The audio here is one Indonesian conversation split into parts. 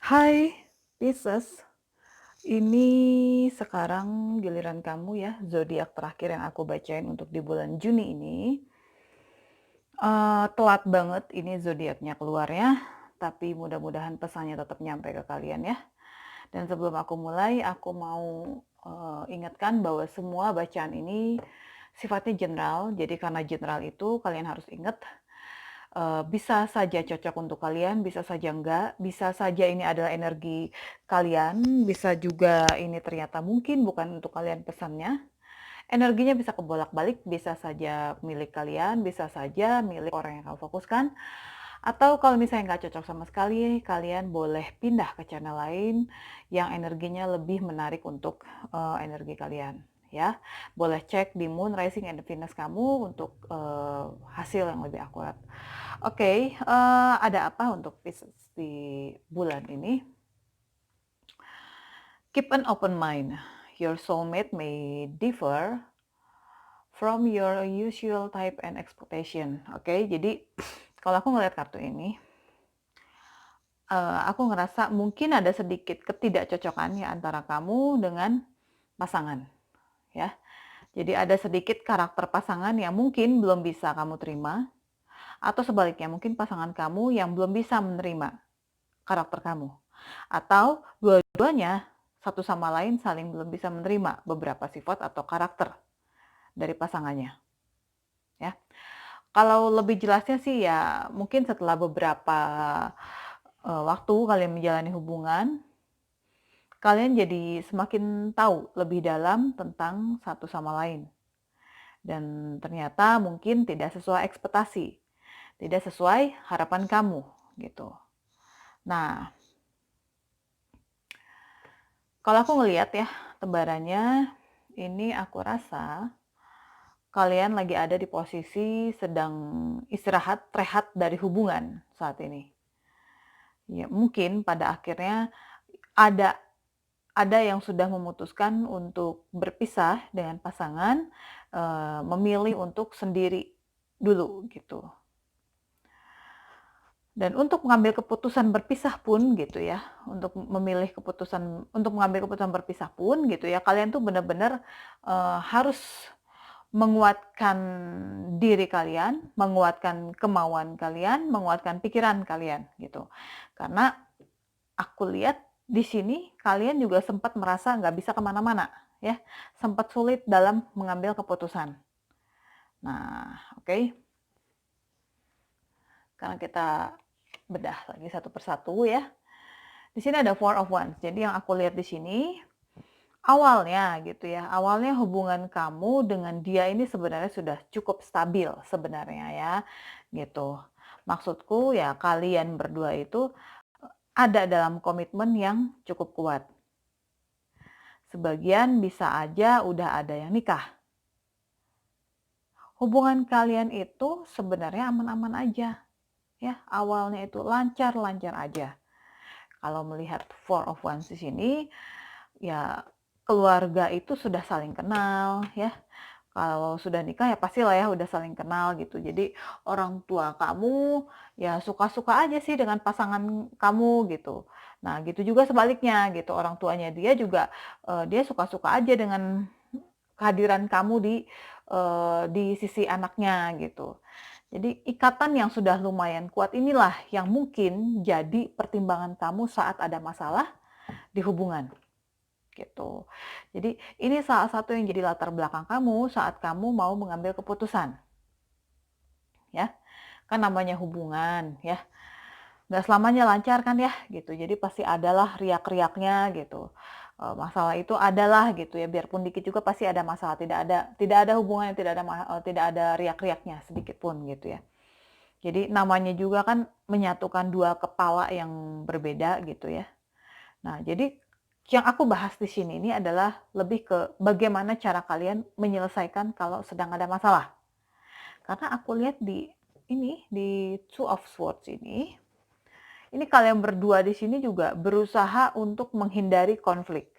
Hai, Pisces. Ini sekarang giliran kamu ya, zodiak terakhir yang aku bacain untuk di bulan Juni ini. Telat banget ini zodiaknya keluarnya, tapi mudah-mudahan pesannya tetap nyampe ke kalian ya. Dan sebelum aku mulai, aku mau ingatkan bahwa semua bacaan ini sifatnya general. Jadi karena general itu kalian harus ingat bisa saja cocok untuk kalian, bisa saja enggak, bisa saja ini adalah energi kalian, bisa juga ini ternyata mungkin bukan untuk kalian pesannya. Energinya bisa kebolak-balik, bisa saja milik kalian, bisa saja milik orang yang kamu fokuskan. Atau kalau misalnya nggak cocok sama sekali, kalian boleh pindah ke channel lain yang energinya lebih menarik untuk energi kalian. Ya, boleh cek di Moon, Rising, and Venus kamu untuk hasil yang lebih akurat. Oke, ada apa untuk Pisces di bulan ini? Keep an open mind. Your soulmate may differ from your usual type and expectation. Oke, jadi kalau aku ngelihat kartu ini, aku ngerasa mungkin ada sedikit ketidakcocokan ya antara kamu dengan pasangan, ya. Jadi ada sedikit karakter pasangan yang mungkin belum bisa kamu terima, atau sebaliknya mungkin pasangan kamu yang belum bisa menerima karakter kamu. Atau dua-duanya satu sama lain saling belum bisa menerima beberapa sifat atau karakter dari pasangannya, ya. Kalau lebih jelasnya sih ya mungkin setelah beberapa waktu kalian menjalani hubungan, kalian jadi semakin tahu lebih dalam tentang satu sama lain. Dan ternyata mungkin tidak sesuai ekspektasi, tidak sesuai harapan kamu gitu. Nah, kalau aku ngelihat ya tebarannya, ini aku rasa kalian lagi ada di posisi sedang istirahat, rehat dari hubungan saat ini. Ya, mungkin pada akhirnya ada ada yang sudah memutuskan untuk berpisah dengan pasangan, memilih untuk sendiri dulu gitu. Dan untuk mengambil keputusan berpisah pun gitu ya, untuk mengambil keputusan berpisah pun gitu ya, kalian tuh benar-benar, harus menguatkan diri kalian, menguatkan kemauan kalian, menguatkan pikiran kalian gitu. Karena aku lihat di sini kalian juga sempat merasa nggak bisa kemana-mana ya, sempat sulit dalam mengambil keputusan. Nah, oke, sekarang kita bedah lagi satu persatu ya. Di sini ada Four of Wands. Jadi yang aku lihat di sini awalnya gitu ya, awalnya hubungan kamu dengan dia ini sebenarnya sudah cukup stabil sebenarnya ya, gitu. Maksudku ya kalian berdua itu ada dalam komitmen yang cukup kuat. Sebagian bisa aja udah ada yang nikah. Hubungan kalian itu sebenarnya aman-aman aja, ya. Awalnya itu lancar-lancar aja. Kalau melihat Four of Wands di sini, ya keluarga itu sudah saling kenal, ya. Kalau sudah nikah ya pastilah ya udah saling kenal gitu. Jadi orang tua kamu ya suka-suka aja sih dengan pasangan kamu gitu. Nah, gitu juga sebaliknya gitu. Orang tuanya dia juga dia suka-suka aja dengan kehadiran kamu di sisi anaknya gitu. Jadi ikatan yang sudah lumayan kuat inilah yang mungkin jadi pertimbangan kamu saat ada masalah di hubungan gitu. Jadi ini salah satu yang jadi latar belakang kamu saat kamu mau mengambil keputusan, ya. Kan namanya hubungan, ya. Nggak selamanya lancar kan ya, gitu. Jadi pasti adalah riak-riaknya gitu. Masalah itu adalah gitu ya, biarpun dikit juga pasti ada masalah. Tidak ada hubungan yang tidak ada riak-riaknya sedikit pun gitu ya. Jadi namanya juga kan menyatukan dua kepala yang berbeda gitu ya. Nah, jadi yang aku bahas di sini ini adalah lebih ke bagaimana cara kalian menyelesaikan kalau sedang ada masalah. Karena aku lihat di Two of Swords ini kalian berdua di sini juga berusaha untuk menghindari konflik,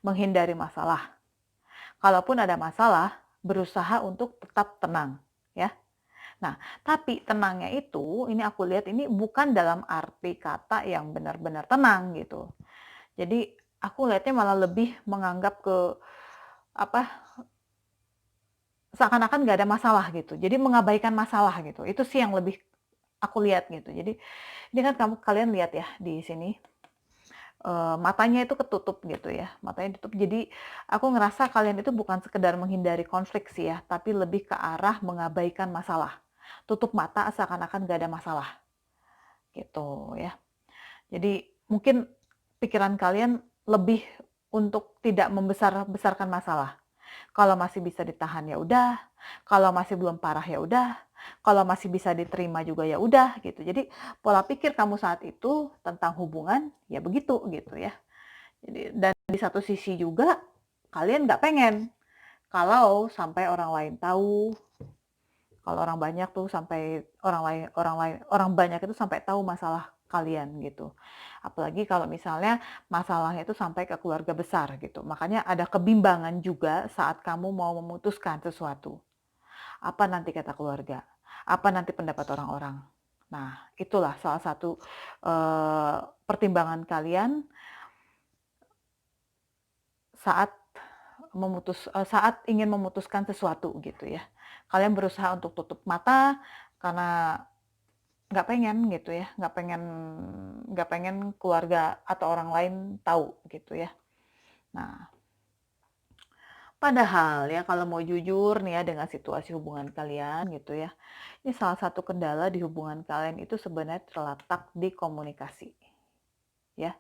menghindari masalah. Kalaupun ada masalah, berusaha untuk tetap tenang, ya. Nah, tapi tenangnya itu, ini aku lihat ini bukan dalam arti kata yang benar-benar tenang gitu. Jadi aku lihatnya malah lebih menganggap ke apa, seakan-akan nggak ada masalah gitu. Jadi mengabaikan masalah gitu. Itu sih yang lebih aku lihat gitu. Jadi ini kan kalian lihat ya di sini, matanya itu ketutup gitu ya, matanya ditutup. Jadi aku ngerasa kalian itu bukan sekedar menghindari konflik sih ya, tapi lebih ke arah mengabaikan masalah. Tutup mata seakan-akan nggak ada masalah gitu ya. Jadi mungkin pikiran kalian lebih untuk tidak membesar-besarkan masalah. Kalau masih bisa ditahan ya udah, kalau masih belum parah ya udah, kalau masih bisa diterima juga ya udah gitu. Jadi pola pikir kamu saat itu tentang hubungan ya begitu gitu ya. Jadi dan di satu sisi juga kalian nggak pengen kalau sampai orang lain tahu, kalau orang banyak tuh sampai orang banyak itu sampai tahu masalah kalian gitu. Apalagi kalau misalnya masalahnya itu sampai ke keluarga besar gitu. Makanya ada kebimbangan juga saat kamu mau memutuskan sesuatu. Apa nanti kata keluarga? Apa nanti pendapat orang-orang? Nah, itulah salah satu pertimbangan kalian saat saat ingin memutuskan sesuatu gitu ya. Kalian berusaha untuk tutup mata karena nggak pengen gitu ya, nggak pengen keluarga atau orang lain tahu gitu ya. Nah, padahal ya kalau mau jujur nih ya dengan situasi hubungan kalian gitu ya, ini salah satu kendala di hubungan kalian itu sebenarnya terletak di komunikasi ya.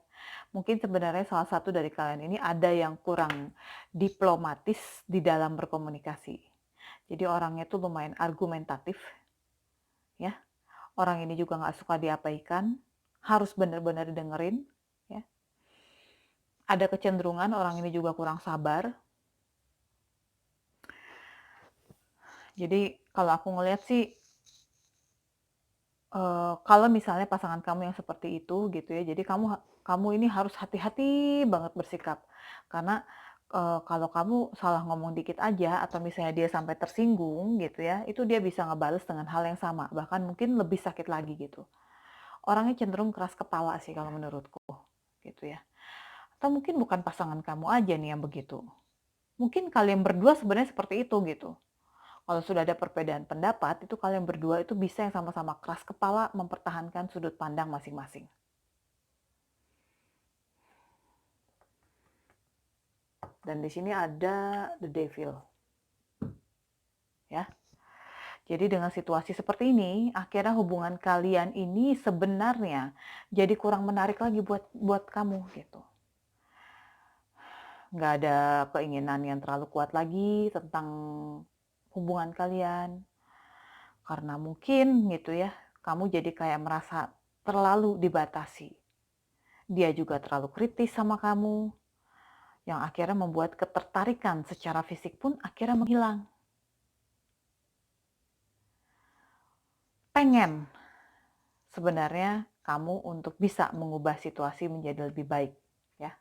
Mungkin sebenarnya salah satu dari kalian ini ada yang kurang diplomatis di dalam berkomunikasi. Jadi orangnya tuh lumayan argumentatif ya. Orang ini juga nggak suka diabaikan, harus benar-benar didengerin ya. Ada kecenderungan orang ini juga kurang sabar. Jadi kalau aku ngelihat sih, kalau misalnya pasangan kamu yang seperti itu gitu ya, jadi kamu ini harus hati-hati banget bersikap. Karena, kalau kamu salah ngomong dikit aja atau misalnya dia sampai tersinggung gitu ya, itu dia bisa ngebales dengan hal yang sama, bahkan mungkin lebih sakit lagi gitu. Orangnya cenderung keras kepala sih kalau menurutku, gitu ya. Atau mungkin bukan pasangan kamu aja nih yang begitu. Mungkin kalian berdua sebenarnya seperti itu gitu. Kalau sudah ada perbedaan pendapat, itu kalian berdua itu bisa yang sama-sama keras kepala mempertahankan sudut pandang masing-masing. Dan di sini ada the devil, ya. Jadi dengan situasi seperti ini, akhirnya hubungan kalian ini sebenarnya jadi kurang menarik lagi buat kamu gitu. Nggak ada keinginan yang terlalu kuat lagi tentang hubungan kalian. Karena mungkin gitu ya, kamu jadi kayak merasa terlalu dibatasi. Dia juga terlalu kritis sama kamu, yang akhirnya membuat ketertarikan secara fisik pun akhirnya menghilang. Pengen sebenarnya kamu untuk bisa mengubah situasi menjadi lebih baik, ya.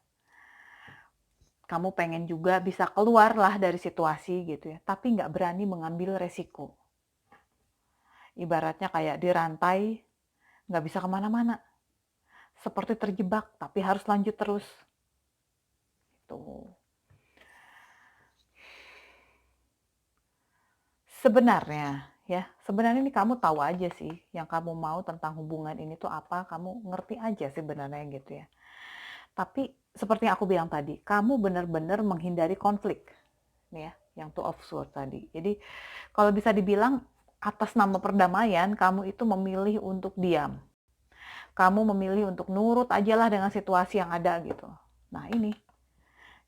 Kamu pengen juga bisa keluar lah dari situasi gitu ya, tapi nggak berani mengambil resiko. Ibaratnya kayak dirantai, nggak bisa kemana-mana. Seperti terjebak, tapi harus lanjut terus. Tuh. Sebenarnya ini kamu tahu aja sih, yang kamu mau tentang hubungan ini tuh apa, kamu ngerti aja sebenarnya gitu ya. Tapi seperti yang aku bilang tadi, kamu benar-benar menghindari konflik, nih ya, yang two of swords tadi. Jadi kalau bisa dibilang atas nama perdamaian, kamu itu memilih untuk diam. Kamu memilih untuk nurut aja lah dengan situasi yang ada gitu. Nah ini,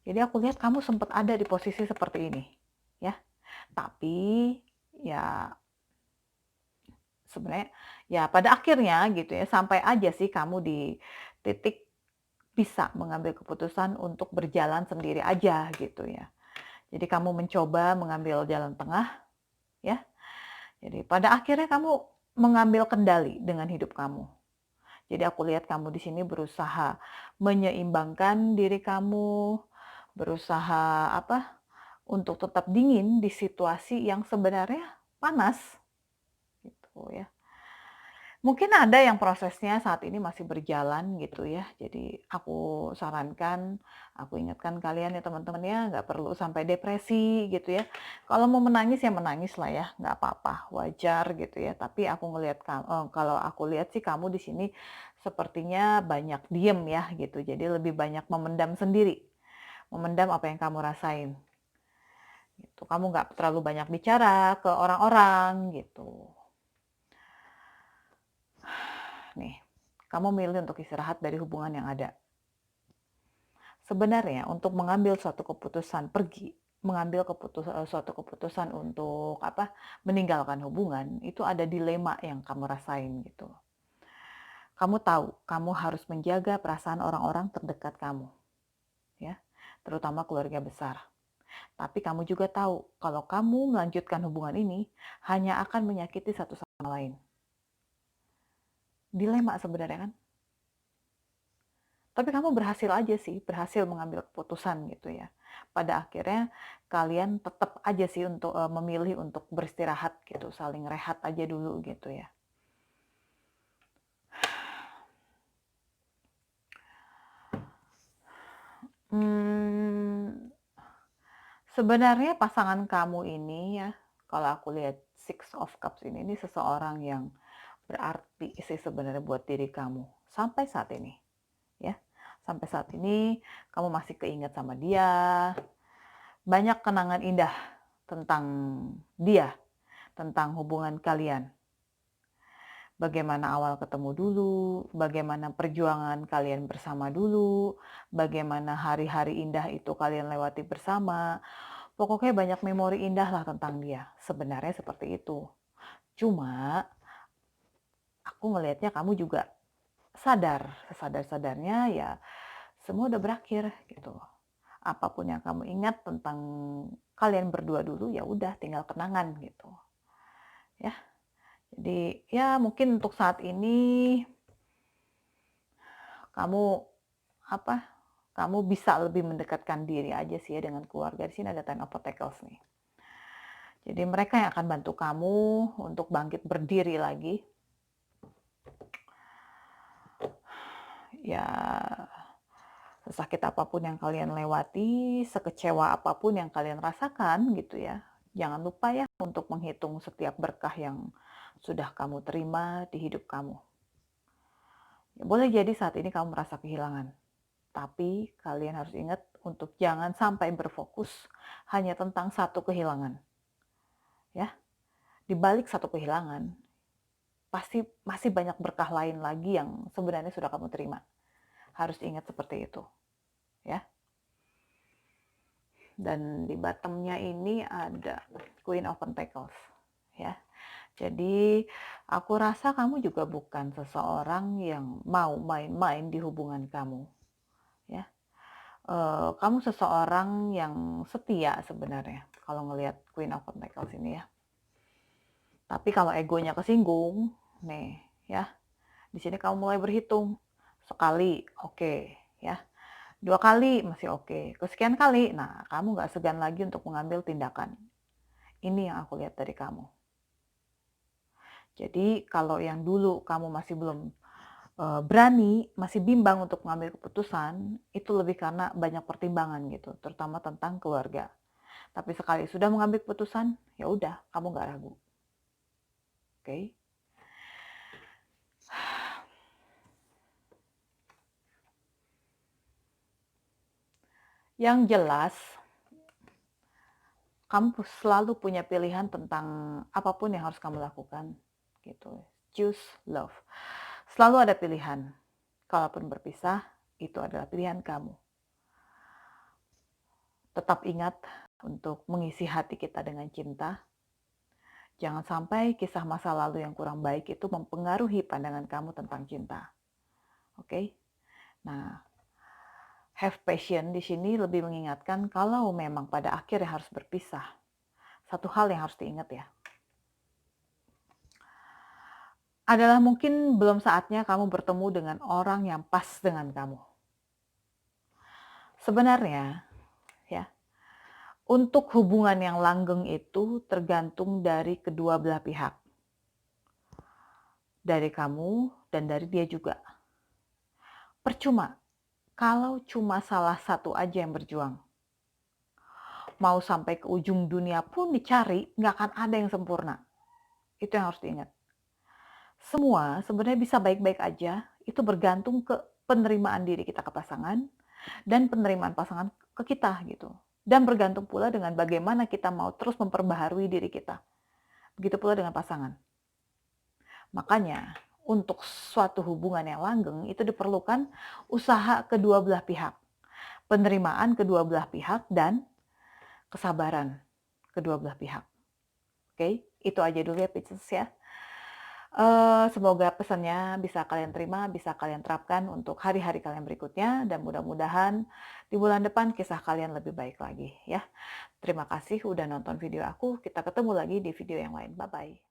jadi aku lihat kamu sempat ada di posisi seperti ini, ya. Tapi ya sebenarnya ya pada akhirnya gitu ya, sampai aja sih kamu di titik bisa mengambil keputusan untuk berjalan sendiri aja gitu ya. Jadi kamu mencoba mengambil jalan tengah ya. Jadi pada akhirnya kamu mengambil kendali dengan hidup kamu. Jadi aku lihat kamu di sini berusaha menyeimbangkan diri kamu, berusaha untuk tetap dingin di situasi yang sebenarnya panas gitu ya. Mungkin ada yang prosesnya saat ini masih berjalan gitu ya. Jadi aku sarankan, aku ingatkan kalian ya teman-teman ya, nggak perlu sampai depresi gitu ya. Kalau mau menangis ya menangis lah ya, nggak apa-apa, wajar gitu ya. Tapi aku ngelihat kalau aku lihat sih kamu di sini sepertinya banyak diem ya gitu. Jadi lebih banyak memendam sendiri, memendam apa yang kamu rasain gitu. Kamu nggak terlalu banyak bicara ke orang-orang gitu. Nih, kamu milih untuk istirahat dari hubungan yang ada. Sebenarnya untuk mengambil suatu keputusan pergi, suatu keputusan untuk meninggalkan hubungan, itu ada dilema yang kamu rasain gitu. Kamu tahu, kamu harus menjaga perasaan orang-orang terdekat kamu, ya, terutama keluarga besar. Tapi kamu juga tahu kalau kamu melanjutkan hubungan ini hanya akan menyakiti satu sama lain. Dilema sebenarnya kan? Tapi kamu berhasil aja sih, berhasil mengambil keputusan gitu ya. Pada akhirnya kalian tetap aja sih untuk memilih untuk beristirahat gitu, saling rehat aja dulu gitu ya. Hmm, sebenarnya pasangan kamu ini ya, kalau aku lihat Six of Cups ini seseorang yang berarti sih sebenarnya buat diri kamu sampai saat ini ya. Sampai saat ini kamu masih keinget sama dia, banyak kenangan indah tentang dia, tentang hubungan kalian. Bagaimana awal ketemu dulu, bagaimana perjuangan kalian bersama dulu, bagaimana hari-hari indah itu kalian lewati bersama. Pokoknya banyak memori indah lah tentang dia. Sebenarnya seperti itu. Cuma aku ngelihatnya kamu juga sadar, sesadar-sadarnya ya semua udah berakhir gitu. Apapun yang kamu ingat tentang kalian berdua dulu ya udah tinggal kenangan gitu. Ya. Jadi ya mungkin untuk saat ini kamu apa kamu bisa lebih mendekatkan diri aja sih ya dengan keluarga. Di sini ada Ten of Pentacles nih. Jadi mereka yang akan bantu kamu untuk bangkit berdiri lagi. Ya, sesakit apapun yang kalian lewati, sekecewa apapun yang kalian rasakan gitu ya. Jangan lupa ya untuk menghitung setiap berkah yang sudah kamu terima di hidup kamu. Ya, boleh jadi saat ini kamu merasa kehilangan. Tapi kalian harus ingat untuk jangan sampai berfokus hanya tentang satu kehilangan. Ya, di balik satu kehilangan, pasti masih banyak berkah lain lagi yang sebenarnya sudah kamu terima. Harus ingat seperti itu, ya. Dan di bottomnya ini ada Queen of Pentacles, ya. Jadi aku rasa kamu juga bukan seseorang yang mau main-main di hubungan kamu, ya. Kamu seseorang yang setia sebenarnya kalau ngelihat Queen of Pentacles ini ya. Tapi kalau egonya kesinggung, nih ya, di sini kamu mulai berhitung. Sekali, oke, ya. 2 kali masih oke. Kesekian kali, nah kamu nggak segan lagi untuk mengambil tindakan. Ini yang aku lihat dari kamu. Jadi kalau yang dulu kamu masih belum berani, masih bimbang untuk mengambil keputusan, itu lebih karena banyak pertimbangan gitu, terutama tentang keluarga. Tapi sekali sudah mengambil keputusan, ya udah, kamu nggak ragu. Oke? Yang jelas, kamu selalu punya pilihan tentang apapun yang harus kamu lakukan, gitu. Choose love. Selalu ada pilihan. Kalaupun berpisah, itu adalah pilihan kamu. Tetap ingat untuk mengisi hati kita dengan cinta. Jangan sampai kisah masa lalu yang kurang baik itu mempengaruhi pandangan kamu tentang cinta. Oke? Nah, have passion di sini lebih mengingatkan kalau memang pada akhirnya harus berpisah. Satu hal yang harus diingat ya. Adalah mungkin belum saatnya kamu bertemu dengan orang yang pas dengan kamu. Sebenarnya, ya, untuk hubungan yang langgeng itu tergantung dari kedua belah pihak. dari kamu dan dari dia juga. Percuma kalau cuma salah satu aja yang berjuang. Mau sampai ke ujung dunia pun dicari, nggak akan ada yang sempurna. Itu yang harus diingat. Semua sebenarnya bisa baik-baik aja, itu bergantung ke penerimaan diri kita ke pasangan, dan penerimaan pasangan ke kita gitu. Dan bergantung pula dengan bagaimana kita mau terus memperbaharui diri kita. Begitu pula dengan pasangan. Makanya, untuk suatu hubungan yang langgeng itu diperlukan usaha kedua belah pihak, penerimaan kedua belah pihak, dan kesabaran kedua belah pihak. Oke, itu aja dulu ya Pisces ya. Semoga pesannya bisa kalian terima, bisa kalian terapkan untuk hari-hari kalian berikutnya, dan mudah-mudahan di bulan depan kisah kalian lebih baik lagi ya. Terima kasih udah nonton video aku, kita ketemu lagi di video yang lain. Bye-bye.